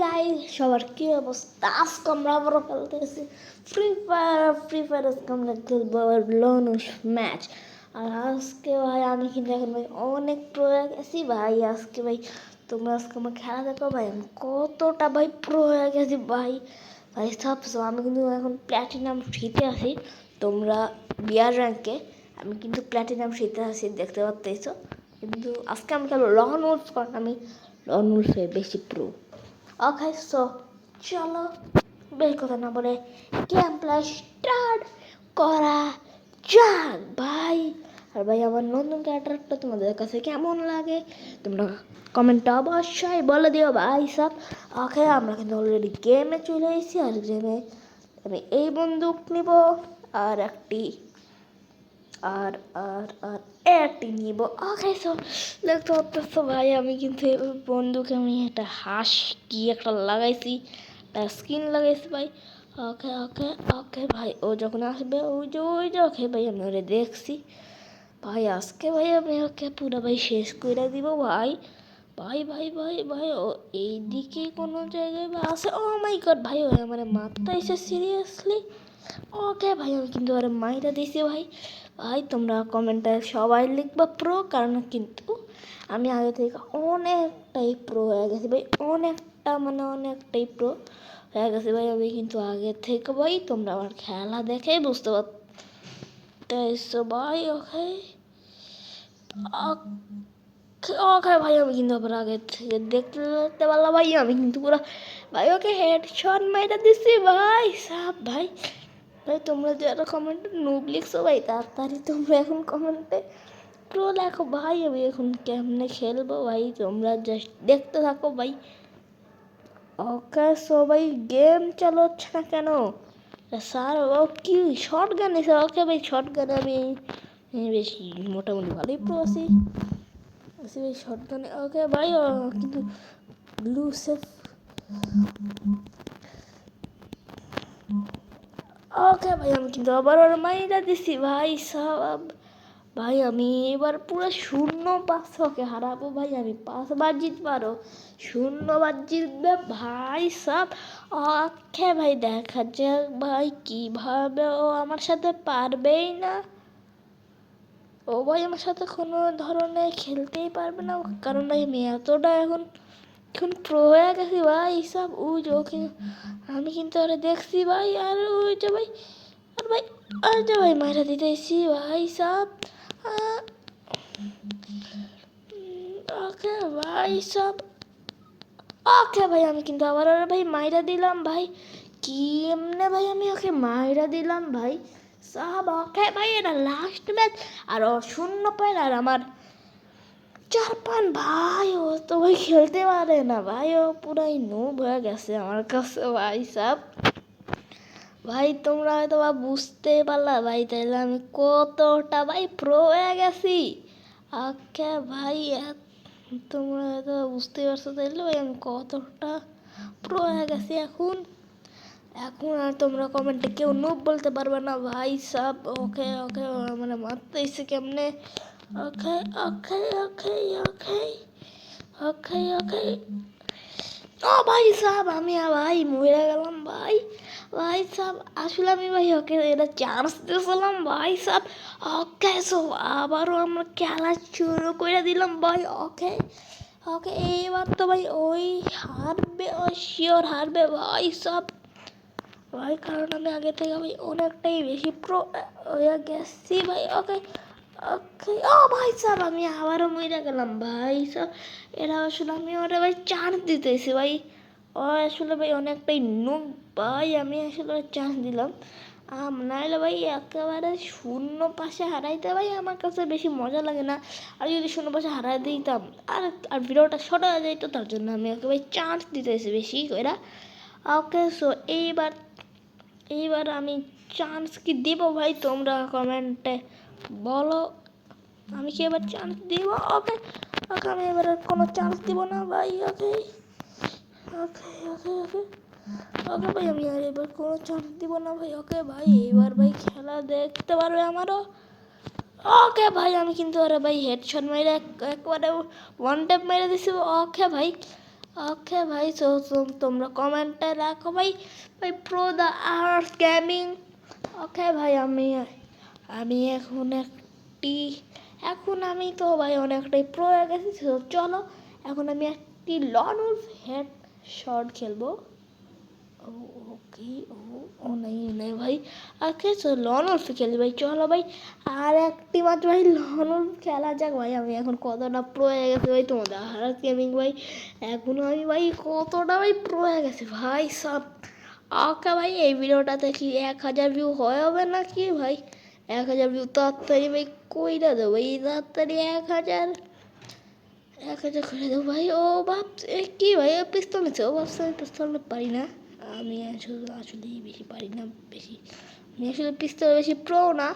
Guys, সবার কি অবস্থা? আজকে আমরা আবারও খেলতেছি ফ্রি ফায়ার আজকে আমরা খেলবো লনুষ ম্যাচ। আর আজকে ভাই আমি কিন্তু এখন ভাই অনেক প্রো হয়ে গেছি ভাই। আজকে ভাই তোমরা আজকে আমার খেলা দেখো ভাই, আমি কতটা ভাই প্রো হয়ে গেছি ভাই। ভাই সব আমি কিন্তু এখন প্ল্যাটিনাম ফ্রিতে আছি, তোমরা বিয়ার র্যাঙ্কে, আমি কিন্তু প্ল্যাটিনাম ফ্রিতে আছি, দেখতে পাচ্ছ। কিন্তু আজকে আমি খেলবো লন উলফ, কারণ আমি লন উলফে বেশি প্রো। ওকে সো চলো বেশি কথা না বলে গেম প্লে স্টার্ট করা যাক ভাই। আর ভাই আমার নতুন ক্যারেক্টারটা তোমাদের কাছে কেমন লাগে তোমরা কমেন্টে অবশ্যই বলে দিও ভাই সব। ওকে আমরা কিন্তু অলরেডি গেমে চলে এসেছি, আর গেমে আমি এই বন্দুক নিব আর একটি আর আর আর একটি নিব। ওকে সো দেখতে পাচ্ছ ভাই, আমি কিন্তু বন্দুকে আমি একটা হাঁস কি একটা লাগাইছি, একটা স্কিন লাগাইছি ভাই। ওকে ওকে ওকে ভাই, ও যখন আসবে ওই যে ওকে ভাই আমি ওরে দেখছি ভাই। আজকে ভাই আমি ওকে পুরো ভাই শেষ করে দিব ভাই। ভাই ভাই ভাই ভাই ও এইদিকে কোনো জায়গায় বা আছে। ও মাই গড ভাই, ও আমার মারতে এসে সিরিয়াসলি। ওকে ভাই আমি কিন্তু আরে মাইরা দিছি ভাই। ভাই তোমরা কমেন্টে সবাই লিখবা প্রো, কারণ কিন্তু আমি আগে থেকে অনেকটাই প্রো হয়ে গেছি ভাই, অনেকটাই প্রো হয়ে গেছে ভাই আমি কিন্তু আগে থেকে ভাই। তোমরা আমার খেলা দেখেই বুঝতে পারতেছো ভাই। ওকে ওকে ভাই আমি কিন্তু আবার আগে থেকে দেখতে পারলাম ভাই, আমি কিন্তু পুরো ভাই ওকে হেডশট মাইরা দিছি ভাই সাব ভাই। ভাই তোমরা যারা কমেন্টে নুব লিখছো ভাই, তাড়াতাড়ি তোমরা এখন কমেন্টে প্রো লেখো ভাই। আমি এখন কেমনে খেলবো ভাই, তোমরা জাস্ট দেখতে থাকো ভাই। ওকে সো ভাই গেম চালু হচ্ছে না কেন স্যার? ও কি শর্ট গান এসে? ওকে ভাই শর্ট গানে আমি বেশি মোটামুটি ভালোই প্রো আছি ভাই শর্ট গানে। ওকে ভাই কিন্তু ব্লু সেফ। ওকে ভাই আমি কিন্তু আবার ওর মাইরা দিছি ভাই সব। ভাই আমি এবার পুরো 0-5 ওকে হারাবো ভাই, আমি 5বার জিতবো, আরো 0বার জিতবে ভাই সব। ওকে ভাই দেখা যাক ভাই কিভাবে ও আমার সাথে পারবেই না। ও ভাই আমার সাথে কোনো ধরনের খেলতেই পারবে না, কারণ ভাই আমি এতটা এখন প্রো হয়ে গেছি ভাই সব। ওই যে ওকে আমি কিন্তু আরে দেখছি ভাই, আর ওই যে ভাই আর ভাই আর যে ভাই মারা দিতেছি ভাই সব। ওকে ভাই সব। ওকে ভাই আমি কিন্তু আবার আর ভাই মাইরা দিলাম ভাই, কি এমনে ভাই আমি ওকে মাইরা দিলাম ভাই সব। ওকে ভাই এটা লাস্ট ম্যাচ, আর 0 পয়েন্ট, আর আমার 4 পয়েন্ট ভাই। ও তো ভাই খেলতে পারে না ভাই, ও পুরাই নুব হয়ে গেছে আমার কাছে ভাই সব। ভাই তোমরা হয়তো বা বুঝতে পারলা ভাই, তাইলে আমি কতটা ভাই প্রো হয়ে গেছি। ওকে ভাই তোমরা হয়তো বুঝতে পারছো, তাইলে ভাই আমি কতটা প্রো হয়ে গেছি এখন। আর তোমরা কমেন্টে কেউ নুব বলতে পারবে না ভাই সব। ওকে ওকে মানে মারতে এসে কেমনে। ওকে ওকে ওকে ওকে ওকে ওকে ও ভাই সাহেব আমি ভাই মরে গেলাম ভাই। ভাই সাহেব আসলে আমি ভাই ওকে এটা চান্স দিয়েছিলাম ভাই সাহেব। ওকে সো আবারও আমরা খেলা শুরু করে দিলাম ভাই। ওকে ওকে এইবার তো ভাই ওই হারবে, ও শিওর হারবে ভাই সাহেব ভাই, কারণ আমি আগে থেকে ভাই অনেকটাই বেশি প্রো হয়ে গেছি ভাই। ওকে ওকে ও ভাই সাহেব আমি আবারও মরে গেলাম ভাই সাহেব। এরা আসলে আমি ওরা ভাই চান্স দিতেছি ভাই, ও আসলে ভাই অনেকটাই নুব ভাই, আমি আসলে চান্স দিলাম। নাহলে ভাই একেবারে 0 পাশে হারাইতে ভাই আমার কাছে বেশি মজা লাগে না। আর যদি 0 পাশে হারাই দিতাম আর আর ভিডিওটা ছোট হয়ে যেত, তার জন্য আমি ওকে ভাই চান্স দিতেছি বেশি করে। ওকে সো এইবার আমি চান্স কি দিব ভাই, তোমরা কমেন্টে বলো আমি কি এবার চান্স দিব। ওকে ওকে আমি এবার কোনো চান্স দিব না ভাই। ওকে ওকে ওকে ওকে ওকে ভাই আমি আর এবার কোনো চান্স দিব না ভাই। ওকে ভাই এবার ভাই খেলা দেখতে পারবে আমারও। ওকে ভাই আমি কিন্তু আরে ভাই হেডশট মেরে একবারে 1 ট্যাপ মেরে দিছি। ওকে ভাই ওকে ভাই, সো তোমরা কমেন্টে রাখো ভাই, ভাই প্রো দ্য আর্স গেমিং। ওকে ভাই, আমি এখন আমি তো ভাই অনেকটাই প্রো হয়ে গেছি। চলো এখন আমি একটি লন উলফ হেড শট খেলবো। ওকে, ও নেই নেই ভাই। ওকে, সো লন উলফ খেলি ভাই। চলো ভাই আর একটি মাত্র ভাই লন উলফ খেলা যাক ভাই। আমি এখন কতটা প্রো হয়ে গেছি ভাই, তোমাদের হারাস গেমিং ভাই। এখনো আমি ভাই কতটা ভাই প্রো হয়ে গেছে ভাই সব। ওকে ভাই, এই ভিডিওটাতে কি 1000 ভিউ হবে নাকি ভাই? 1000 ভিউ তাড়াতাড়ি ভাই কইরা দেবো, এই তাড়াতাড়ি 1000 করে দেবো ভাই। ও ভাবছে কি ভাই, ও পিস্তল নিচ্ছে, ও ভাবছে আমি পিস্তল পারি না। আমি আসলেই বেশি পারি না, আমি আসলে পিস্তল বেশি প্রো না।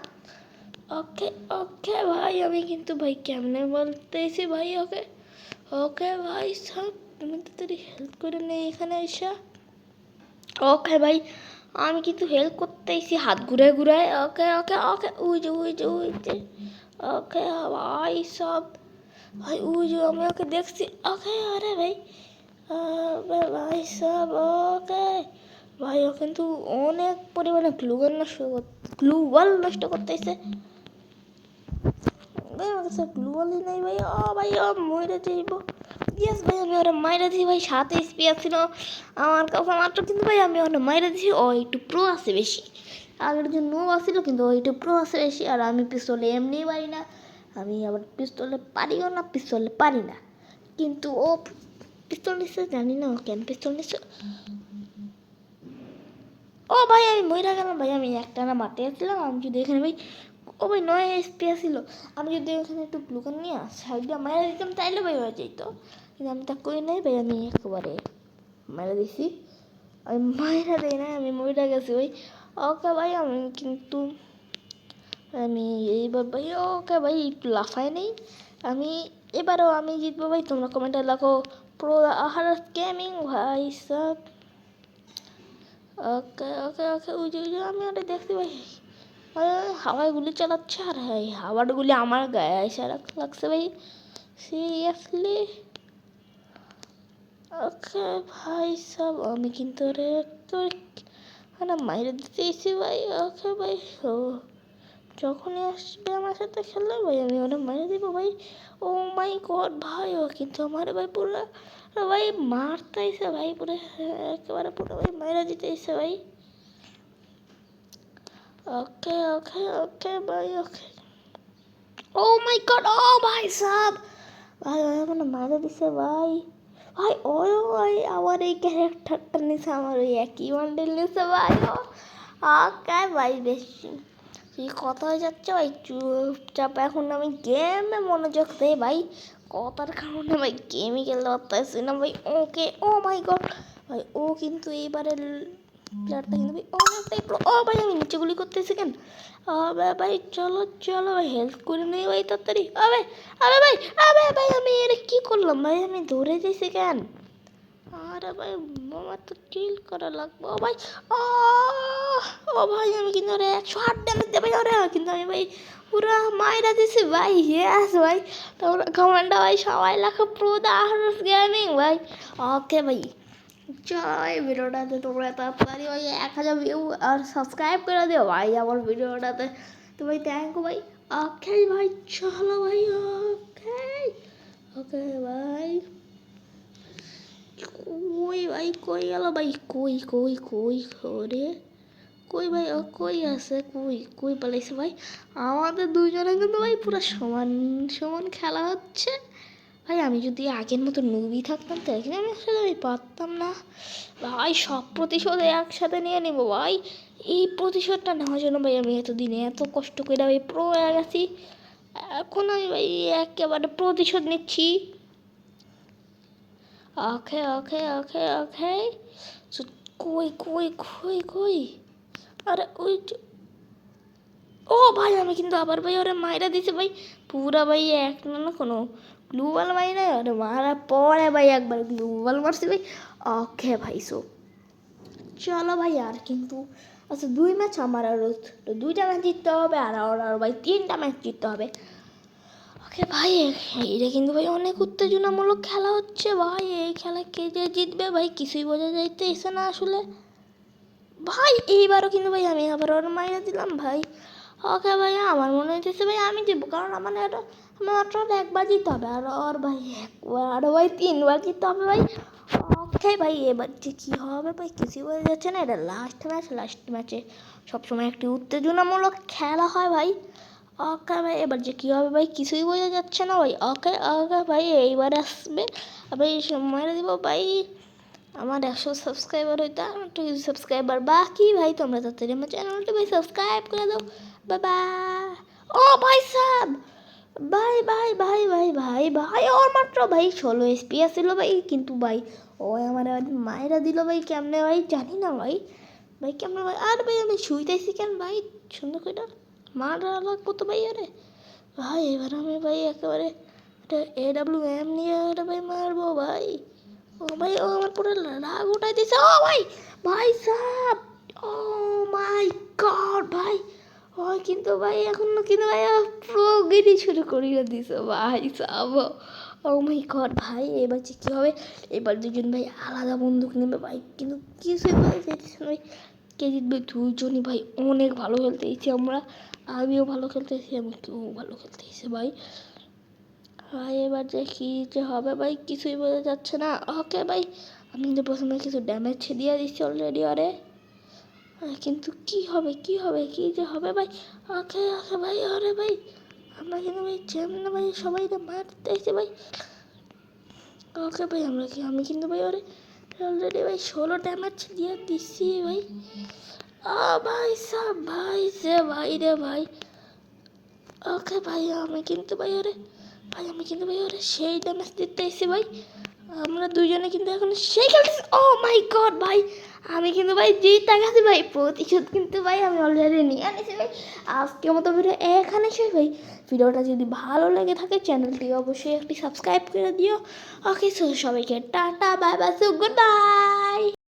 ওকে ওকে ভাই, আমি কিন্তু ভাই কেমনে বলতেছি ভাই। ওকে ওকে ভাই সব, তুমি তো তোর হেল্প করে নেই এখানে এসা। ওকে ভাই, আমি কিন্তু হেল্প করতেইছি হাত ঘুরায় ঘুরায়। ওকে ওকে ওকে, ওই যে ওকে ভাই সব, ভাই ওই যে আমি ওকে দেখছি। ওকে, আরে ভাই ভাই সব। ওকে ভাই, ও কিন্তু অনেক পরিমাণে গ্লুওয়াল নষ্ট করতেছে। গ্লুওয়ালই নাই ভাই। ও ভাই, ও মরে যাইব। ইয়েস ভাই, আমি ওরা মাইরা দিই ভাই। 7 স্পিয়ার ছিল আমার কাছে মাত্র, কিন্তু ভাই আমি ওরা মাইরা দিছি। ও একটু প্রো আছে বেশি, আগের যে নো আসছিল, কিন্তু ও একটু প্রো আছে বেশি। আর আমি পিস্তলে এমনিই পারি না, আমি আবার পিস্তলে পারিও না, পিস্তলে পারি না। কিন্তু ও পিস্তল নিচ্ছে, জানি না ও কেন পিস্তল নিচ্ছে। ও ভাই, আমি মহিলা গেলাম ভাই। আমি একটা না মাঠে আসছিলাম, আমি যদি এখানে ভাই, ও ভাই 9 স্পিয়ার ছিল, আমি যদি ওখানে একটু গ্লুকান নিয়ে সাইড দিয়ে মারা দিতাম তাইলে ভাই হয়ে যেত। কিন্তু আমি তা করি নাই ভাই, আমি একেবারে মারা দিছি। আমি মায়েরা দিই না, আমি মহিলা গেছি ভাই। ওকে ভাই, আমি এইবার ভাই, ওকে ভাই একটু লাফায় নেই আমি। এবারও আমি জিতবো ভাই, তোমরা কমেন্টে লেখো প্রো আহার গেমিং ভাই সব। ওকে ওকে ওকে, ওই যে আমি ওটা দেখতে পাই হাওয়ায় গুলি চালাচ্ছে, আর এই হাওয়ার গুলি আমার গায়ে এসে লাগছে ভাই, সিরিয়াসলি। ওকে ভাই সব, আমি কিন্তু রে তো মাইরে দিতে এসেছি ভাই। ওকে ভাই, ও যখনই আসবে আমার সাথে খেললে ভাই, আমি ওরা মাইরে দিব ভাই। ও মাই গড ভাই, ও কিন্তু আমার ভাই পুরো ভাই মারতে এসে ভাই, পুরো একেবারে পুরো ভাই মাইরে দিতে এসে ভাই। ওকে ওকে ওকে ভাই, ওকে। ও মাই গড, ও ভাই সাব, ভাই ওই আমার মারা দিছে ভাই। ভাই ওই ভাই আমার এই ক্যারেক্টারটা নিছে, আমার ওই একই বান্ডেল নিছে ভাই। ওকে ভাই, বেশি কথা হয়ে যাচ্ছে ভাই, চুপচাপ এখন আমি গেমে মনোযোগ দেই ভাই। কথার কারণে ভাই গেমই খেলতে পারতেছি না ভাই। ওকে, ও মাই গড ভাই, ও কিন্তু এইবারের প্লেয়ারটা কিন্তু ভাই অনেকটাই প্রো। ও ভাই, আমি নিচে গুলি করতেছি কেন? ভাই চলো চলো ভাই, হেল্প করে নেই ভাই তাড়াতাড়ি। আবে আবে ভাই, আবে ভাই, আমি এটা কি করলাম ভাই? আমি ধরে যাইছি কেন? আরে ভাই, আমার তো কিল করা লাগবে। ও ভাই, ও ও ভাই, আমি কিন্তু ওরে 108 ড্যামেজ দেবে ওরে, কিন্তু আমি ভাই পুরো মাইরা দিছি ভাই। ইয়েস ভাই, তোমরা কমেন্টটা ভাই সবাই লেখো প্রো দা আহরস গেমিং ভাই। ওকে ভাই, চলো এই ভিডিওটাতে তোমরা তাড়াতাড়ি ভাই 1000 ভিউ আর সাবস্ক্রাইব করে দিও ভাই আমার ভিডিওটাতে। তো ভাই থ্যাংক ইউ ভাই। ওকে ভাই, চলো ভাই। ওকে ওকে ভাই, কই ভাই, কই গেল ভাই? কই কই কই ওরে, কই ভাই, ও কই আছে? কই কই পালাইছে ভাই? আমাদের দুজনে কিন্তু ভাই পুরো সমান সমান খেলা হচ্ছে ভাই। আমি যদি আগের মতো নুবি থাকতাম তাহলে আমি আসলে আমি পারতাম না ভাই। সব প্রতিশোধ একসাথে নিয়ে নেবো ভাই। এই প্রতিশোধটা নেওয়ার জন্য ভাই আমি এতদিনে এত কষ্ট করে ভাই প্রো হয়ে গেছি। এখন আমি ভাই একেবারে প্রতিশোধ নিচ্ছি। ওকে ওকে ওকে ওকে, কই কই কই কই, আরে ওই, ও ভাই, আমি কিন্তু আবার ভাই ওরে মাইরা দিছে ভাই পুরা ভাই। এক না কোনো গ্লুবাল মাইরা ওরে মারা পরে ভাই একবার গ্লুবাল মারছি ভাই। ওকে ভাই, সো চলো ভাই, আর কিন্তু আচ্ছা 2 ম্যাচ আমার, আর 2টা ম্যাচ জিততে হবে, আর ভাই 3টা ম্যাচ জিততে হবে। ওকে ওকে ভাই, এইটা কিন্তু ভাই অনেক উত্তেজনামূলক খেলা হচ্ছে ভাই। এই খেলা কে যে জিতবে ভাই কিছুই বোঝা যাইতেছে না আসলে ভাই। এইবারও কিন্তু ভাই আমি আবার ওর মাইরা দিলাম ভাই। ওকে ভাই, আমার মনে হইতেছে ভাই আমি জিতবো, কারণ আমার মাত্র একবার জিততে হবে, আর ওর ভাই একবার, আরও ভাই 3বার জিততে হবে ভাই। ওকে ভাই, এবার যে কী হবে ভাই কিছুই বোঝা যাচ্ছে না। এটা লাস্ট ম্যাচে সবসময় একটি উত্তেজনামূলক খেলা হয় ভাই। ওকে ভাই, এবার যে কী হবে ভাই কিছুই বোঝা যাচ্ছে না ভাই। ওকে ওকে ভাই, এইবার আসবে ভাই, মেরে দিব ভাই। আমার 100 সাবস্ক্রাইবার হইতে আমার একটু কিছু সাবস্ক্রাইবার বাকি ভাই। তোমরা তাড়াতাড়ি আমার চ্যানেলটা ভাই সাবস্ক্রাইব করে দাও। বাই। ও ভাই সাব, ভাই ভাই ভাই ভাই ভাই ভাই, ওর মাত্র ভাই 16 SP আসছিল ভাই, কিন্তু ভাই ও আমার মায়েরা দিল ভাই। কেমনে ভাই জানি না ভাই, ভাই কেমন ভাই। আর ভাই আমি শুইতেছি কেন ভাই, সুন্দর করে মারা কত ভাই। আরে ভাই এবার আমি ভাই একেবারে AWM নিয়ে ওটা ভাই মারবো ভাই। ও ভাই, ও আমার পুরো রাগ উঠাই দিছে। ও ভাই, ভাই সাব, ও মাই গড ভাই। ও কিন্তু ভাই এখন কিন্তু ভাই প্রোগিরি শুরু করিয়ে দিছে ভাই সাব। ও মাই গড ভাই, এবার যে কী হবে। এবার দুজন ভাই আলাদা বন্দুক নেবে ভাই, কিন্তু কিছুই ভাই চাইতেছে না ভাই কে জিতবে। দুইজনই ভাই অনেক ভালো খেলতেছি আমরা, আমিও ভালো খেলতেছি, আমি কেউ ভালো খেলতেছি ভাই। ভাই এবার যে কী যে হবে ভাই কিছুই বোঝা যাচ্ছে না। ওকে ভাই, আমি কিন্তু প্রথমে কিছু ড্যামেজ দিয়ে দিচ্ছি অলরেডি। আরে কিন্তু কী হবে কী যে হবে ভাই। ওকে ওকে ভাই, আরে ভাই আমরা কিন্তু ভাই যেমন ভাই সবাই মারতেছি ভাই। ওকে ভাই, আমি কিন্তু ভাই অলরেডি ভাই 16 ড্যামেজ দিয়ে দিচ্ছি ভাই। ভাই সাব, ভাই সে ভাই রে ভাই। ওকে ভাই, আমি কিন্তু ভাই সেই ড্যামেজ দিতে এসেছি ভাই। আমরা দুজনে কিন্তু এখন সেই খেলতেছি। ও মাই গড ভাই, আমি কিন্তু ভাই জিতে গেছি ভাই। প্রতিশোধ কিন্তু ভাই আমি অলরেডি নিয়ে আনিছি ভাই। আজকের মতো ভিডিও এখানে শেষ ভাই। ভিডিওটা যদি ভালো লেগে থাকে চ্যানেলটি অবশ্যই একটি সাবস্ক্রাইব করে দিও। ওকে, সবাইকে tata, bye bye, good bye.